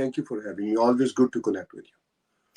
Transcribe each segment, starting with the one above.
Thank you for having me. Always good to connect with you.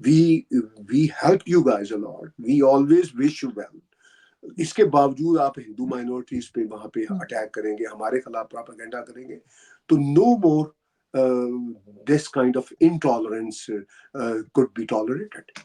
we helped you guys a lot, we always wish you well. اس کے باوجود آپ ہندو minorities پہ وہاں پہ attack کریں گے, ہمارے خلاف پراپیگنڈا کریں گے, تو no more this kind of intolerance could be tolerated.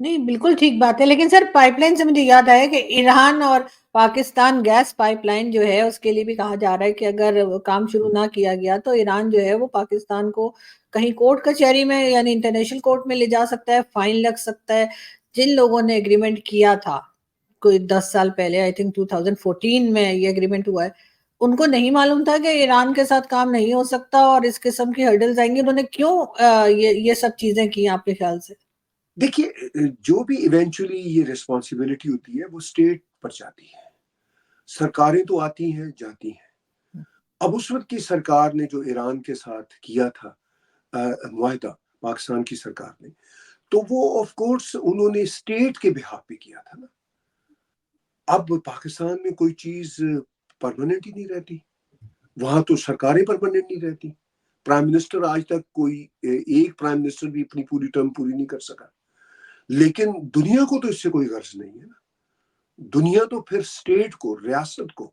نہیں بالکل ٹھیک بات ہے, لیکن سر پائپ لائن سے مجھے یاد آیا کہ ایران اور پاکستان گیس پائپ لائن جو ہے اس کے لیے بھی کہا جا رہا ہے کہ اگر کام شروع نہ کیا گیا تو ایران جو ہے وہ پاکستان کو کہیں کورٹ کچہری میں یعنی انٹرنیشنل کورٹ میں لے جا سکتا ہے, فائن لگ سکتا ہے. جن لوگوں نے اگریمنٹ کیا تھا کوئی 10 سال پہلے, آئی تھنک 2014 میں یہ اگریمنٹ ہوا ہے, ان کو نہیں معلوم تھا کہ ایران کے ساتھ کام نہیں ہو سکتا اور اس قسم کی ہرڈلز آئیں گی, انہوں نے کیوں یہ سب چیزیں کی آپ کے خیال سے؟ دیکھیے جو بھی ایونچولی یہ ریسپانسبلٹی ہوتی ہے وہ اسٹیٹ پر جاتی ہے, سرکاریں تو آتی ہیں جاتی ہیں. اب اس وقت کی سرکار نے جو ایران کے ساتھ کیا تھا معاہدہ پاکستان کی سرکار نے, تو وہ آف کورس انہوں نے اسٹیٹ کے بہاف پہ کیا تھا نا. اب پاکستان میں کوئی چیز پرماننٹ ہی نہیں رہتی, وہاں تو سرکاریں پرماننٹ نہیں رہتی. پرائم منسٹر آج تک کوئی ایک پرائم منسٹر بھی اپنی پوری ٹرم پوری نہیں کر سکا, لیکن دنیا کو تو اس سے کوئی غرض نہیں ہے نا. دنیا تو پھر اسٹیٹ کو, ریاست کو,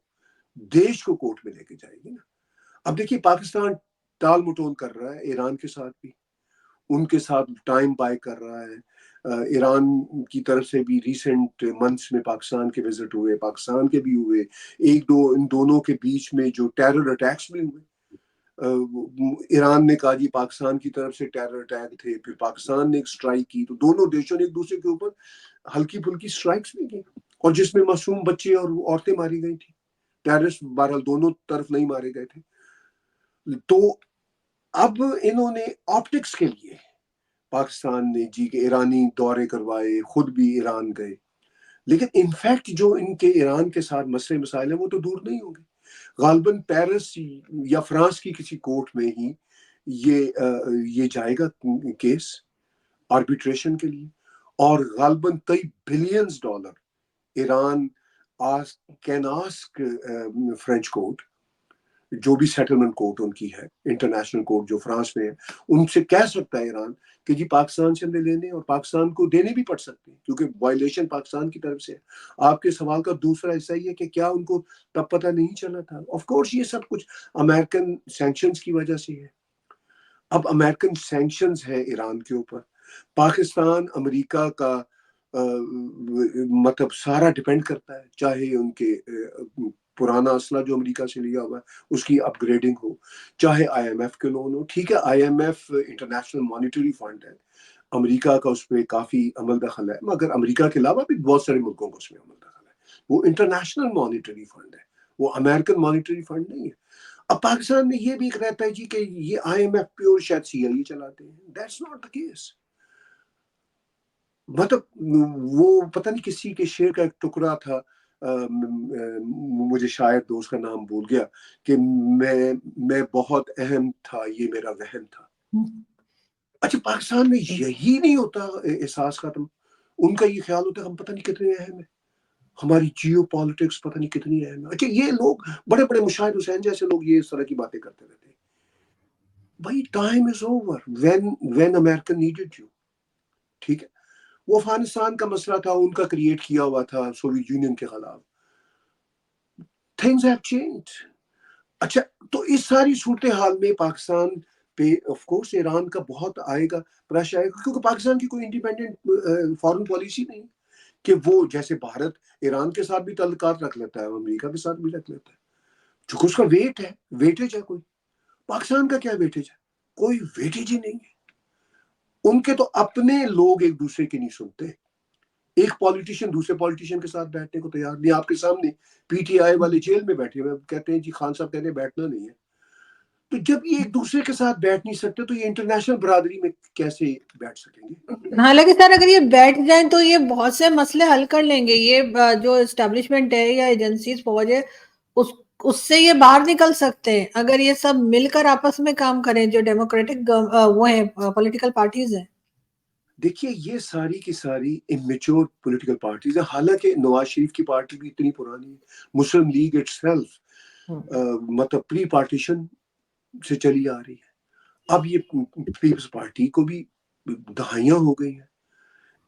دیش کو کورٹ میں لے کے جائے گی نا. اب دیکھیے پاکستان ٹال مٹول کر رہا ہے ایران کے ساتھ بھی, ان کے ساتھ ٹائم بائی کر رہا ہے. ایران کی طرف سے بھی ریسنٹ منتھس میں پاکستان کے وزٹ ہوئے, پاکستان کے بھی ہوئے, ایک دو ان دونوں کے بیچ میں جو ٹیرر اٹیکس بھی ہوئے. ایران نے کہا جی پاکستان کی طرف سے ٹیرر اٹیک تھے, پھر پاکستان نے ایک سٹرائک کی, تو دونوں دیشوں نے ایک دوسرے کے اوپر ہلکی پھلکی سٹرائکس بھی کی, اور جس میں معصوم بچے اور عورتیں ماری گئی تھی. ٹیررسٹ بہرحال دونوں طرف نہیں مارے گئے تھے. تو اب انہوں نے آپٹکس کے لیے پاکستان نے جی کہ ایرانی دورے کروائے, خود بھی ایران گئے, لیکن انفیکٹ جو ان کے ایران کے ساتھ مسئلے مسائل ہیں وہ تو دور نہیں ہوں گے. غالباً پیرس یا فرانس کی کسی کورٹ میں ہی یہ جائے گا کیس آربیٹریشن کے لیے, اور غالباً کئی billions dollar Iran can ask French court, جو بھی سیٹلمنٹ کورٹ ان کی ہے, انٹرنیشنل کورٹ جو فرانس میں ہے, ان سے کہہ سکتا ہے ایران کہ جی پاکستان سے ہم نے لینے, اور پاکستان کو دینے بھی پڑ سکتے ہیں کیونکہ وائلیشن پاکستان کی طرف سے ہے. آپ کے سوال کا دوسرا حصہ یہ کہ کیا ان کو تب پتہ نہیں چلا تھا؟ آف کورس یہ سب کچھ امریکن سینکشنز کی وجہ سے ہے. اب امریکن سینکشنز ہے ایران کے اوپر, پاکستان امریکہ کا مطلب سارا ڈیپینڈ کرتا ہے, چاہے ان کے پرانا اسلحہ جو امریکہ سے لیا ہوا ہے اس کی اپ گریڈنگ ہو, چاہے آئی ایم ایف کے لون ہو. ٹھیک ہے I M F international monetary fund ہے, امریکہ کا اس پہ کافی عمل دخل ہے, مگر امریکہ کے علاوہ بھی بہت سارے ملکوں کا اس میں عمل دخل ہے. وہ انٹرنیشنل مانیٹری فنڈ ہے, وہ امریکن مانیٹری فنڈ نہیں ہے. اب پاکستان میں یہ بھی ایک رہتا ہے جی کہ یہ آئی ایم ایف پہ اور شاید سی آئی چلاتے ہیں. That's not the case. مطلب وہ پتہ نہیں کسی کے شعر کا ایک ٹکڑا تھا, مجھے شاید دوست کا نام بھول گیا, کہ میں بہت اہم تھا یہ میرا وہم تھا. اچھا پاکستان میں یہی نہیں ہوتا احساس ختم, ان کا یہ خیال ہوتا ہے ہم پتہ نہیں کتنے اہم ہیں, ہماری جیو پالیٹکس پتہ نہیں کتنی اہم ہے. اچھا یہ لوگ بڑے بڑے مشاہد حسین جیسے لوگ یہ اس طرح کی باتیں کرتے رہتے ہیں. بھائی time is over when America needed you. ٹھیک ہے, وہ افغانستان کا مسئلہ تھا, ان کا کریٹ کیا ہوا تھا سوویت یونین کے خلاف. Things have changed. اچھا تو اس ساری صورتحال میں پاکستان پہ آف کورس ایران کا بہت آئے گا پریشر آئے گا, کیونکہ پاکستان کی کوئی انڈیپینڈنٹ فارن پالیسی نہیں کہ وہ جیسے بھارت ایران کے ساتھ بھی تعلقات رکھ لیتا ہے, امریکہ کے ساتھ بھی رکھ لیتا ہے, چونکہ اس کا ویٹ ہے, ویٹیج ہے. کوئی پاکستان کا کیا ویٹیج ہے؟ کوئی ویٹیج ہی نہیں ہے. ان کے تو اپنے لوگ ایک دوسرے کی نہیں سنتے. ایک پالیٹیشین دوسرے پالیٹیشین کے ساتھ بیٹھنے کو تیار نہیں. آپ کے سامنے پی ٹی آئی والے جیل میں بیٹھے ہوئے کہتے ہیں جی خان صاحب کہتے ہیں بیٹھنا نہیں ہے. تو جب یہ ایک دوسرے کے ساتھ بیٹھ نہیں سکتے تو یہ انٹرنیشنل برادری میں کیسے بیٹھ سکیں گے؟ حالانکہ سر اگر یہ بیٹھ جائیں تو یہ بہت سے مسئلے حل کر لیں گے. یہ جو اسٹیبلشمنٹ ہے یا ایجنسیز فوج ہے اس سے یہ باہر نکل سکتے ہیں اگر یہ سب مل کر آپس میں کام کریں, جو ڈیموکریٹک وہ ہیں پولیٹیکل پارٹیز ہیں. دیکھیے یہ ساری کی ساری امیچور پولیٹیکل پارٹیز ہیں. حالانکہ نواز شریف کی پارٹی بھی اتنی پرانی ہے, مسلم لیگ اٹ سیلف مطلب پری پارٹیشن سے چلی آ رہی ہے. اب یہ پیپلز پارٹی کو بھی دہائیاں ہو گئی ہیں.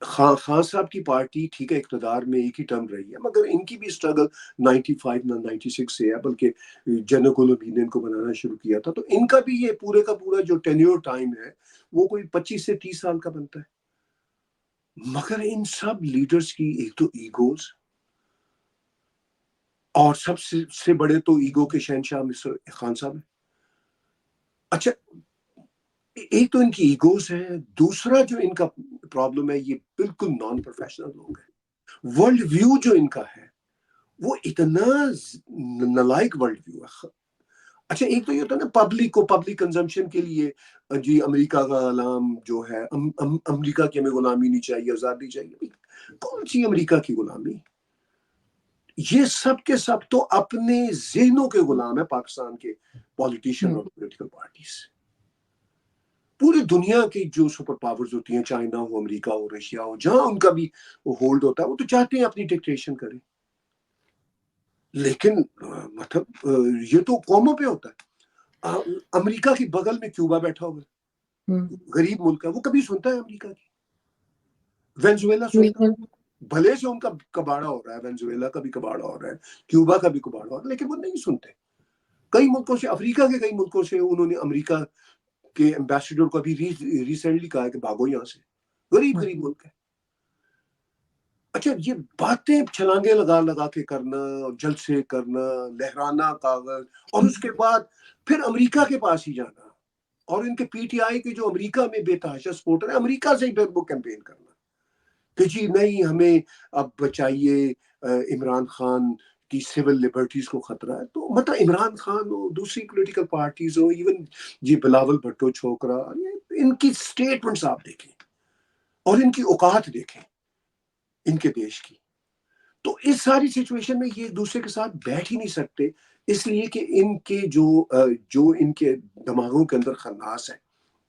خان صاحب کی پارٹی ٹھیک ہے اقتدار میں ایک ہی ٹرم رہی ہے، مگر ان کی بھی اسٹرگل 95 نہ 96 سے ہے، بلکہ جنک العابدین نے ان کو بنانا شروع کیا تھا. تو ان کا بھی یہ پورے کا پورا جو ٹینیور ٹائم ہے وہ کوئی 25 سے 30 سال کا بنتا ہے. مگر ان سب لیڈرز کی ایک تو ایگوز، اور سب سے بڑے تو ایگو کے شہنشاہ مسٹر خان صاحب ہیں. اچھا، ایک تو ان کی ایگوز ہیں، دوسرا جو ان کا پرابلم ہے یہ بالکل نان پروفیشنل لوگ ہیں. ورلڈ ویو جو ان کا ہے وہ اتنا نالائق ورلڈ ویو ہے. اچھا، ایک تو یہ ہوتا ہے نا پبلک کو پبلک کنزمپشن کے لیے جی امریکہ کا غلام جو ہے امریکہ کی ہمیں غلامی نہیں چاہیے، آزادی چاہیے. کون سی امریکہ کی غلامی؟ یہ سب کے سب تو اپنے ذہنوں کے غلام ہے پاکستان کے پولیٹیشین اور پولیٹیکل پارٹیز. پوری دنیا کی جو سپر پاورز ہوتی ہیں، چائنا ہو، امریکہ ہو، رشیا ہو، جہاں ان کا بھی ہولڈ ہوتا ہے وہ تو چاہتے ہیں اپنی ڈکٹیشن کریں. لیکن مطلب یہ تو قوموں پہ ہوتا ہے. امریکہ کے بغل میں کیوبا بیٹھا ہوا ہے، غریب ملک ہے، وہ کبھی سنتا ہے امریکہ کی؟ وینزویلا سنتا ہے، بھلے سے ان کا کباڑا ہو رہا ہے، وینزویلا کا بھی کباڑا ہو رہا ہے، کیوبا کا بھی کباڑا ہو رہا ہے، لیکن وہ نہیں سنتے. کئی ملکوں سے، افریقہ کے کئی ملکوں سے انہوں نے امریکہ کے ایمبیسڈر کو ابھی ریسنٹلی کہا کہ بھاگو یہاں سے، غریب غریب ملک ہے. اچھا، یہ باتیں چھلانگے لگا لگا کے کرنا، جلسے کرنا، لہرانا کاغذ، اور اس کے بعد پھر امریکہ کے پاس ہی جانا، اور ان کے پی ٹی آئی کے جو امریکہ میں بے تحاشا سپورٹر ہے، امریکہ سے ہی پھر وہ کیمپین کرنا کہ جی نہیں، ہمیں اب بچائیے، عمران خان کی سول لبرٹیز کو خطرہ ہے. تو مطلب عمران خان ہو، دوسری پولیٹیکل پارٹیز ہو، ایون جی بلاول بھٹو چھوکرا، ان کی سٹیٹمنٹس آپ دیکھیں اور ان کی اوقات دیکھیں ان کے دیش کی. تو اس ساری سچویشن میں یہ ایک دوسرے کے ساتھ بیٹھ ہی نہیں سکتے، اس لیے کہ ان کے جو ان کے دماغوں کے اندر خناس ہے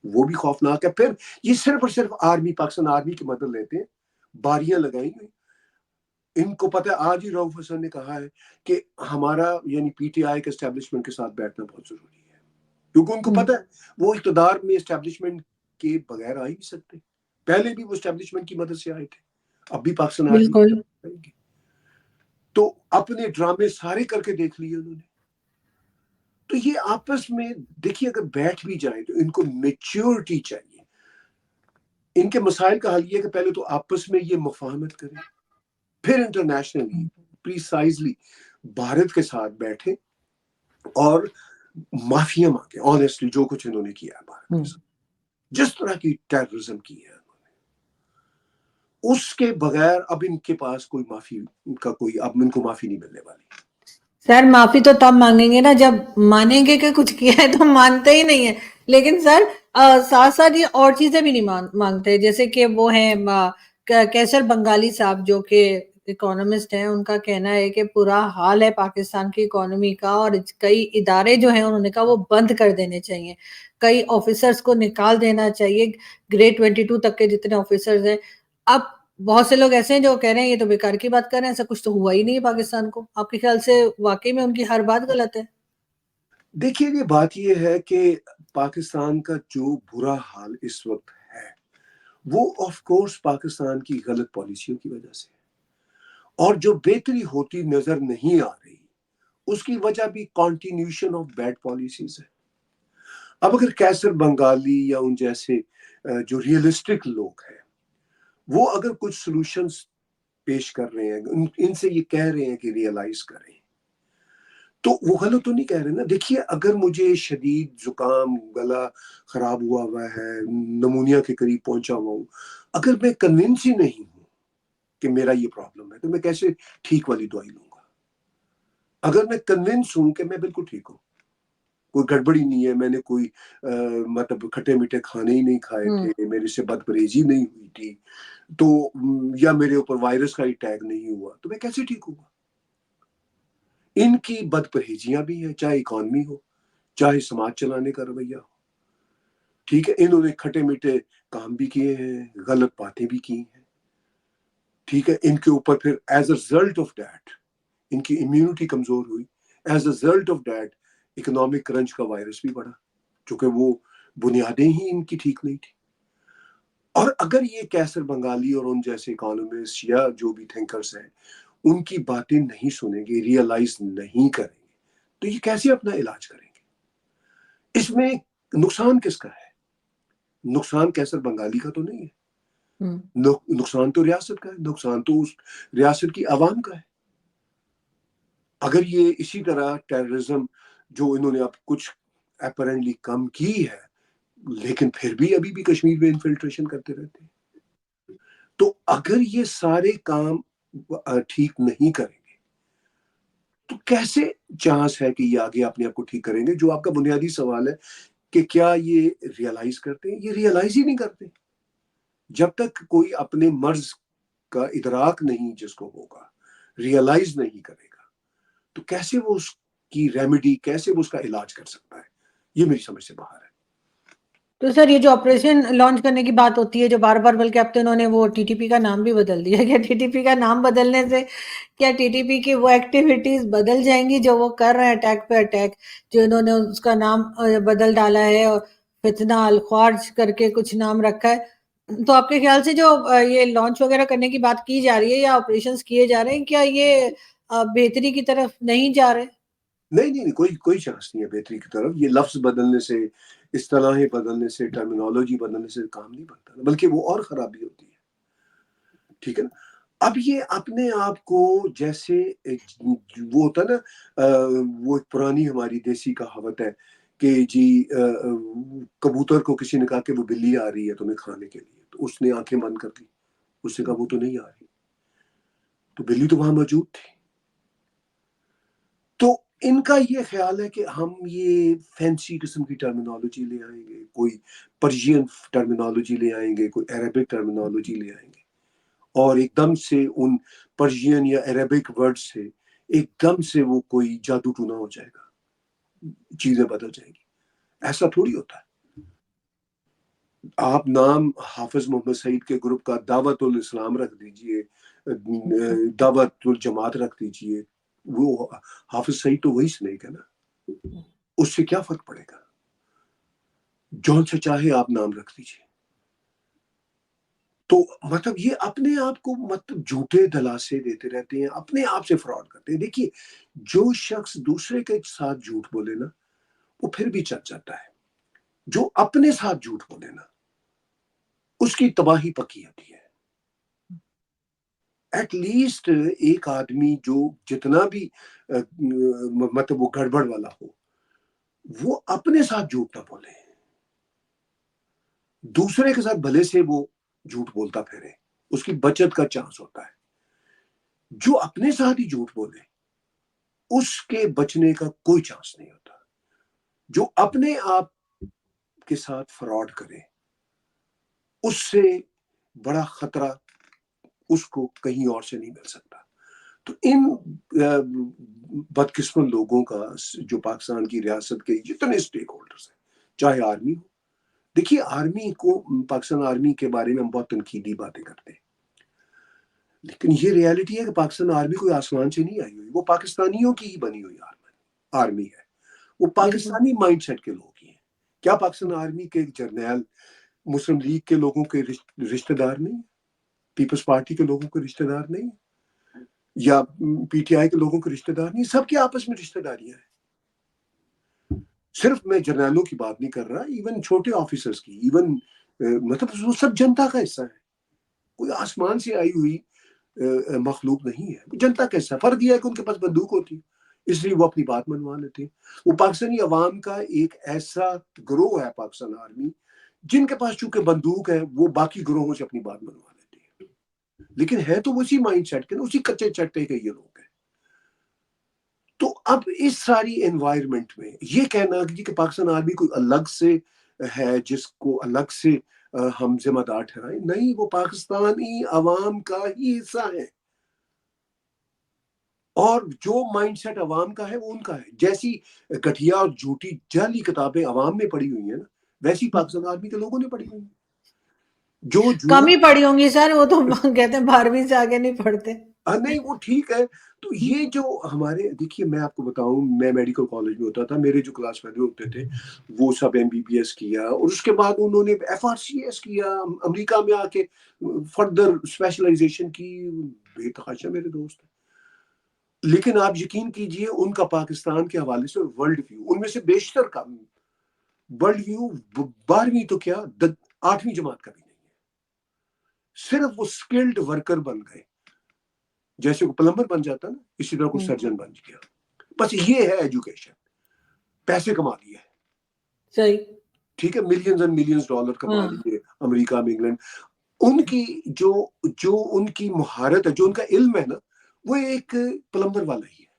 وہ بھی خوفناک ہے. پھر یہ صرف اور صرف آرمی، پاکستان آرمی کی مدد لیتے ہیں، باریاں لگائیں گے. ان کو پتہ ہے، آج ہی رؤف حسن نے کہا ہے کہ ہمارا یعنی پی ٹی آئی کے اسٹیبلشمنٹ کے ساتھ بیٹھنا بہت ضروری ہے، کیونکہ ان کو پتہ ہے وہ اقتدار میں اسٹیبلشمنٹ کے بغیر آ ہی نہیں سکتے. پہلے بھی وہ اسٹیبلشمنٹ کی مدد سے آئے تھے، اب بھی پاکستان آرمی آئیں گے. تو اپنے ڈرامے سارے کر کے دیکھ لیے انہوں نے. تو یہ آپس میں دیکھیے، اگر بیٹھ بھی جائیں تو ان کو میچورٹی چاہیے. ان کے مسائل کا حل یہ ہے کہ پہلے تو آپس میں یہ مفاہمت کریں، پھر انٹرنیشنلی پریسائزلی بھارت کے ساتھ بیٹھیں اور معافیاں مانگیں. آنیسٹلی جو کچھ انہوں نے کیا ہے بھارت کے ساتھ، جس طرح کی ٹیررزم کی ہے انہوں نے، اس کے بغیر اب ان کے پاس کوئی معافی کا اب ان کو معافی نہیں ملنے والی. سر معافی تو تب مانگیں گے نا جب مانیں گے کہ کچھ کیا ہے، تو مانتے ہی نہیں ہیں. لیکن سر ساتھ ساتھ یہ اور چیزیں بھی نہیں مانگتے، جیسے کہ وہ ہیں کیسر بنگالی صاحب جو کہ اکانومسٹ ہیں. ان کا کہنا ہے کہ برا حال ہے پاکستان کی اکانومی کا، اور کئی ادارے جو ہیں انہوں نے کہا وہ بند کر دینے چاہیے، کئی آفیسرز کو نکال دینا چاہیے، گریڈ 22 تک کے جتنے آفیسرز ہیں. اب بہت سے لوگ ایسے ہیں جو کہہ رہے ہیں یہ تو بیکار کی بات کر رہے ہیں، ایسا کچھ تو ہوا ہی نہیں ہے پاکستان کو. آپ کے خیال سے واقعی میں ان کی ہر بات غلط ہے؟ دیکھیے، یہ بات یہ ہے کہ پاکستان کا جو برا حال اس وقت ہے وہ آف کورس پاکستان کی غلط پالیسیوں کی وجہ سے، اور جو بہتری ہوتی نظر نہیں آ رہی اس کی وجہ بھی کنٹینیوشن آف بیڈ پالیسیز ہے. اب اگر کیسر بنگالی یا ان جیسے جو ریئلسٹک لوگ ہیں وہ اگر کچھ سلوشنز پیش کر رہے ہیں، ان سے یہ کہہ رہے ہیں کہ ریئلائز کریں، تو وہ غلط تو نہیں کہہ رہے نا. دیکھیے، اگر مجھے شدید زکام، گلا خراب ہوا ہے، نمونیا کے قریب پہنچا ہوا ہوں، اگر میں کنونس ہی نہیں ہوں کہ میرا یہ پرابلم ہے تو میں کیسے ٹھیک والی دوائی لوں گا؟ اگر میں کنونس ہوں کہ میں بالکل ٹھیک ہوں، کوئی گڑبڑی نہیں ہے، میں نے کوئی مطلب کھٹے میٹھے کھانے ہی نہیں کھائے تھے، میرے سے بد پرہیزی نہیں ہوئی تھی، تو یا میرے اوپر وائرس کا اٹیک نہیں ہوا، تو میں کیسے ٹھیک ہوں گا؟ ان کی بد پرہیزیاں بھی ہیں، چاہے اکانومی ہو، چاہے سماج چلانے کا رویہ ہو. ٹھیک ہے، انہوں نے کھٹے میٹھے کام بھی کیے ہیں، غلط باتیں بھی کی ہیں. ٹھیک ہے، ان کے اوپر پھر as a result of that in کی امیونٹی کمزور ہوئی، as a result of that economic crunch کا وائرس بھی بڑھا، چونکہ وہ بنیادیں ہی ان کی ٹھیک نہیں تھی. اور اگر یہ کیسر بنگالی اور ان جیسے اکانومسٹ یا جو بھی تھنکرز ہیں ان کی باتیں نہیں سنیں گے، ریئلائز نہیں کریں گے، تو یہ کیسے اپنا علاج کریں گے؟ اس میں نقصان کس کا ہے؟ نقصان کیسر بنگالی کا تو نہیں ہے، نقصان تو ریاست کا ہے، نقصان تو اس ریاست کی عوام کا ہے۔ اگر یہ اسی طرح ٹیررزم جو انہوں نے اب کچھ اپیرنٹلی کم کی ہے، لیکن پھر بھی ابھی بھی کشمیر میں انفلٹریشن کرتے رہتے ہیں، تو اگر یہ سارے کام ٹھیک نہیں کریں گے تو کیسے چانس ہے کہ یہ آگے اپنے آپ کو ٹھیک کریں گے؟ جو آپ کا بنیادی سوال ہے کہ کیا یہ ریئلائز کرتے ہیں؟ یہ ریئلائز ہی نہیں کرتے۔ جب تک کوئی اپنے مرض کا ادراک نہیں جس کو ہوگا، ریئلائز نہیں کرے گا، تو کیسے وہ اس کی ریمیڈی، کیسے وہ اس کا علاج کر سکتا ہے؟ یہ میری سمجھ سے باہر ہے۔ تو سر یہ جو آپریشن لانچ کرنے کی بات ہوتی ہے جو بار بار، بلکہ اب تو انہوں نے وہ ٹی ٹی پی کا نام بھی بدل دیا، کیا ٹی ٹی پی کا نام بدلنے سے کیا ٹی ٹی پی کی وہ ایکٹیویٹیز بدل جائیں گی جو وہ کر رہے ہیں، اٹیک پہ اٹیک، جو انہوں نے اس کا نام بدل ڈالا ہے اور فتنہ الخوارج کر کے کچھ نام رکھا ہے؟ تو آپ کے خیال سے جو یہ لانچ وغیرہ کرنے کی بات کی جا رہی ہے یا آپریشنز کیے جا رہے ہیں، کیا یہ بہتری کی طرف نہیں جا رہے؟ نہیں، کوئی چانس نہیں ہے بہتری کی طرف۔ یہ لفظ بدلنے سے، اصطلاحیں بدلنے سے، ٹرمینالوجی بدلنے سے کام نہیں بنتا، بلکہ وہ اور خرابی ہوتی ہے۔ ٹھیک ہے نا؟ اب یہ اپنے آپ کو جیسے وہ ہوتا نا، وہ پرانی ہماری دیسی کہاوت ہے کہ جی کبوتر کو کسی نے کہا کہ وہ بلی آ رہی ہے تمہیں کھانے کے لیے، تو اس نے آنکھیں بند کر دی، اس نے کہا وہ تو نہیں آ رہی، تو بلی تو وہاں موجود تھی۔ تو ان کا یہ خیال ہے کہ ہم یہ فینسی قسم کی ٹرمینالوجی لے آئیں گے، کوئی پرشین ٹرمینالوجی لے آئیں گے، کوئی عربک ٹرمینالوجی لے آئیں گے، اور ایک دم سے ان پرشین یا عربک ورڈ سے ایک دم سے وہ کوئی جادو ٹونا ہو جائے گا، چیزیں بدل جائیں گی۔ ایسا تھوڑی ہوتا ہے۔ آپ نام حافظ محمد سعید کے گروپ کا دعوت الاسلام رکھ دیجئے، دعوت الجماعت رکھ دیجئے، وہ حافظ سعید تو وہی سنیک ہے نا، اس سے کیا فرق پڑے گا؟ جون سے چاہے آپ نام رکھ دیجئے۔ تو مطلب یہ اپنے آپ کو مطلب جھوٹے دلاسے دیتے رہتے ہیں، اپنے آپ سے فراڈ کرتے ہیں۔ دیکھیے، جو شخص دوسرے کے ساتھ جھوٹ بولے نا وہ پھر بھی چل جاتا ہے، جو اپنے ساتھ جھوٹ بولے نا اس کی تباہی پکی ہوتی ہے۔ ایٹ لیسٹ ایک آدمی جو جتنا بھی مطلب وہ گڑبڑ والا ہو، وہ اپنے ساتھ جھوٹ نہ بولے، دوسرے کے ساتھ بھلے سے وہ جھوٹ بولتا پھرے، اس کی بچت کا چانس ہوتا ہے۔ جو اپنے ساتھ ہی جھوٹ بولے اس کے بچنے کا کوئی چانس نہیں ہوتا۔ جو اپنے آپ کے ساتھ فراڈ کرے اس سے بڑا خطرہ اس کو کہیں اور سے نہیں مل سکتا۔ تو ان بدقسمت لوگوں کا جو پاکستان کی ریاست کے جتنے اسٹیک ہولڈرز ہیں، چاہے آرمی ہو، دیکھیے آرمی کو، پاکستان آرمی کے بارے میں ہم بہت تنقیدی باتیں کرتے ہیں، لیکن یہ ریالٹی ہے کہ پاکستان آرمی کوئی آسمان سے نہیں آئی ہوئی، وہ پاکستانیوں کی ہی بنی ہوئی آرمی ہے، وہ بالکل پاکستانی مائنڈ سیٹ کے لوگ ہی ہیں۔ کیا پاکستان آرمی کے جرنیل مسلم لیگ کے لوگوں کے رشتہ دار نہیں، پیپلز پارٹی کے لوگوں کے رشتہ دار نہیں، یا پی ٹی آئی کے لوگوں کے رشتہ دار نہیں؟ سب کے آپس میں رشتہ داریاں ہیں۔ صرف میں جرنیلوں کی بات نہیں کر رہا، ایون چھوٹے آفیسرز کی، ایون مطلب وہ سب جنتا کا حصہ ہے، کوئی آسمان سے آئی ہوئی مخلوق نہیں ہے، جنتا کا حصہ۔ فرق یہ ہے کہ ان کے پاس بندوق ہوتی ہے، اس لیے وہ اپنی بات منوا لیتے ہیں۔ وہ پاکستانی عوام کا ایک ایسا گروہ ہے پاکستان آرمی، جن کے پاس چونکہ بندوق ہے وہ باقی گروہوں سے اپنی بات منوا لیتے ہیں، لیکن ہے تو اسی مائنڈ سیٹ کے، اسی کچے چٹے کے یہ لوگ ہیں۔ تو اب اس ساری انوائرمنٹ میں یہ کہنا کہ پاکستان آرمی کوئی الگ سے ہے جس کو الگ سے ہم ذمہ دار ٹھہرائیں، نہیں، وہ پاکستانی عوام کا ہی حصہ ہے، اور جو مائنڈ سیٹ عوام کا ہے وہ ان کا ہے۔ جیسی گٹھیا اور جھوٹی جعلی کتابیں عوام میں پڑھی ہوئی ہیں نا، ویسی پاکستان آرمی کے لوگوں نے پڑھی ہوئی ہیں۔ جو کم ہی جھوٹ پڑھی ہوں گی سر، وہ تو کہتے ہیں 12ویں سے آگے نہیں پڑھتے۔ نہیں وہ ٹھیک ہے. تو یہ جو ہمارے دیکھیے میں آپ کو بتاؤں, میں میڈیکل کالج میں ہوتا تھا, میرے جو کلاس فیلو ہوتے تھے وہ سب MBBS کیا, اور اس کے بعد انہوں نے FRCS کیا, امریکہ میں آ کے فردر اسپیشلائزیشن کی, بے تحاشا میرے دوست. لیکن آپ یقین کیجئے ان کا پاکستان کے حوالے سے ورلڈ ویو, ان میں سے بیشتر کا ورلڈ ویو 12ویں تو کیا 8ویں جماعت کا بھی نہیں ہے. صرف وہ اسکلڈ ورکر بن گئے, جیسے وہ پلمبر بن جاتا نا اسی طرح کوئی سرجن بن گیا. بس یہ ہے ایجوکیشن, پیسے کما لیے, صحیح, ٹھیک ہے, ملینز اینڈ ملینز ڈالر کما لیے امریکہ میں, انگلینڈ. ان کی جو ان کی مہارت ہے, جو ان کا علم ہے نا, وہ ایک پلمبر والا ہی ہے.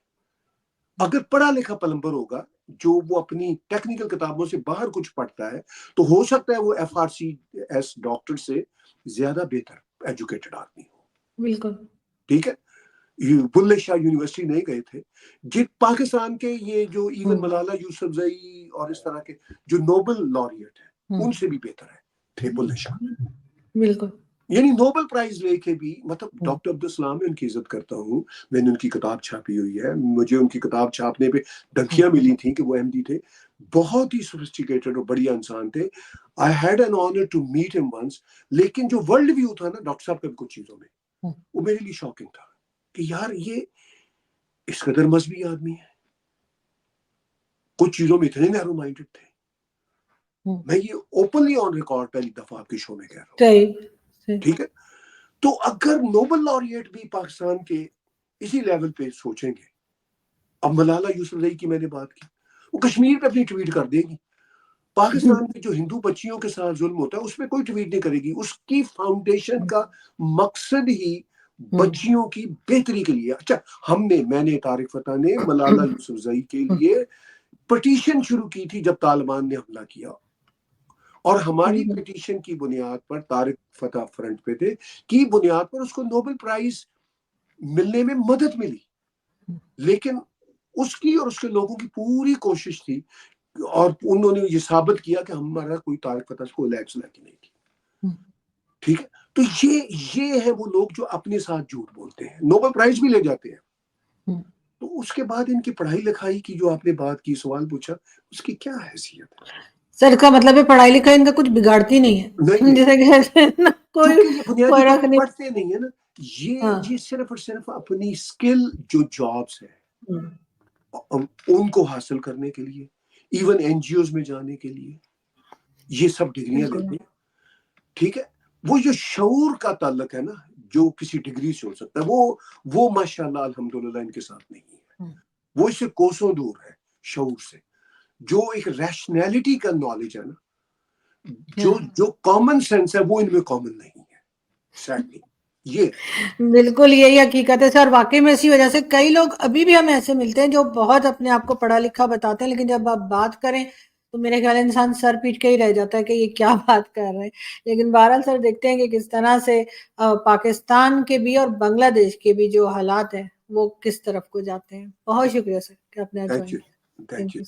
اگر پڑھا لکھا پلمبر ہوگا جو وہ اپنی ٹیکنیکل کتابوں سے باہر کچھ پڑھتا ہے, تو ہو سکتا ہے وہ FRCS ڈاکٹر سے زیادہ بہتر ایجوکیٹڈ آدمی ہو. بالکل ٹھیک ہے, بلے شاہ یونیورسٹی نہیں گئے تھے, پاکستان کے یہ جو ایون ملالہ یوسفزئی اور اس طرح کے جو نوبل لاریٹ ہیں ان سے بھی بہتر ہے تھے بلے شاہ. بالکل, یعنی نوبل پرائز لے کے بھی, مطلب ڈاکٹر عبدالسلام میں ان کی عزت کرتا ہوں, میں نے ان کی کتاب چھاپی ہوئی ہے, مجھے ان کی کتاب چھاپنے پہ دھمکیاں ملی تھیں کہ وہ MD تھے, بہت ہی سوفسٹیکیٹڈ اور بڑھیا انسان تھے. I had an honor to meet him once. لیکن جو ورلڈ ویو تھا نا ڈاکٹر صاحب کا کچھ چیزوں میں, وہ میرے لیے شاکنگ تھا کہ یار یہ اس قدر مذہبی آدمی ہے, کچھ چیزوں میں اتنے نیرو مائنڈڈ تھے. میں یہ اوپنلی آن ریکارڈ پہلی دفعہ آپ کے شو میں کہہ رہا ہوں, ٹھیک ہے. تو اگر نوبل لاریٹ بھی پاکستان کے اسی لیول پہ سوچیں گے, اب ملالہ یوسفزئی کی میں نے بات کی, وہ کشمیر پہ اپنی ٹویٹ کر دے گی, پاکستان میں جو ہندو بچیوں کے ساتھ ظلم ہوتا ہے اس پہ کوئی ٹویٹ نہیں کرے گی. اس کی فاؤنڈیشن کا مقصد ہی بچیوں کی بہتری کے لیے. اچھا میں نے طارق فتح نے ملالہ یوسفزئی کے لیے پٹیشن شروع کی تھی جب طالبان نے حملہ کیا, اور ہماری پٹیشن کی بنیاد پر, طارق فتح فرنٹ پہ تھے, کی بنیاد پر اس کو نوبل پرائز ملنے میں مدد ملی. لیکن اس کی اور اس کے لوگوں کی پوری کوشش تھی, اور انہوں نے یہ ثابت کیا کہ ہمارا کوئی طارق فتح سے کوئی لیکس لگی نہیں تھی. ٹھیک ہے, تو یہ ہے وہ لوگ جو اپنے ساتھ جھوٹ بولتے ہیں, نوبل پرائز بھی لے جاتے ہیں. تو اس کے بعد ان کی پڑھائی لکھائی کی جو آپ نے بات کی, سوال پوچھا, اس کی کیا حیثیت ہے؟ سر کا مطلب ہے پڑھائی لکھائی ان کا کچھ بگاڑتی نہیں ہے, جیسے کہ کوئی کیونکہ یہ بنیادی طور فرق پر نہیں. پڑھتے نہیں ہے نا, یہ صرف اور صرف اپنی اسکل جو جابس ہے ان کو حاصل کرنے کے لیے, ایون NGOز میں جانے کے لیے یہ سب ڈگریاں لیتے ہیں. ٹھیک ہے, وہ جو شعور کا تعلق ہے نا, جو کسی ڈگری سے ہو سکتا ہے, وہ ماشاءاللہ الحمدللہ ان کے ساتھ نہیں ہے. وہ اس سے کوسوں دور ہے شعور سے. جو ایک ریشنیلٹی کا نالج ہے نا, جو کامن سینس ہے, وہ ان میں کامن نہیں ہے سیڈلی. یہ بالکل یہی حقیقت ہے سر. واقعی میں اسی وجہ سے کئی لوگ ابھی بھی ہمیں ایسے ملتے ہیں جو بہت اپنے آپ کو پڑھا لکھا بتاتے ہیں, لیکن جب آپ بات کریں تو میرے خیال انسان سر پیٹ کے ہی رہ جاتا ہے کہ یہ کیا بات کر رہے ہیں. لیکن بہرحال سر دیکھتے ہیں کہ کس طرح سے پاکستان کے بھی اور بنگلہ دیش کے بھی جو حالات ہیں وہ کس طرف کو جاتے ہیں. بہت شکریہ سر کہ آپ نے جوائن کیا. Thank you.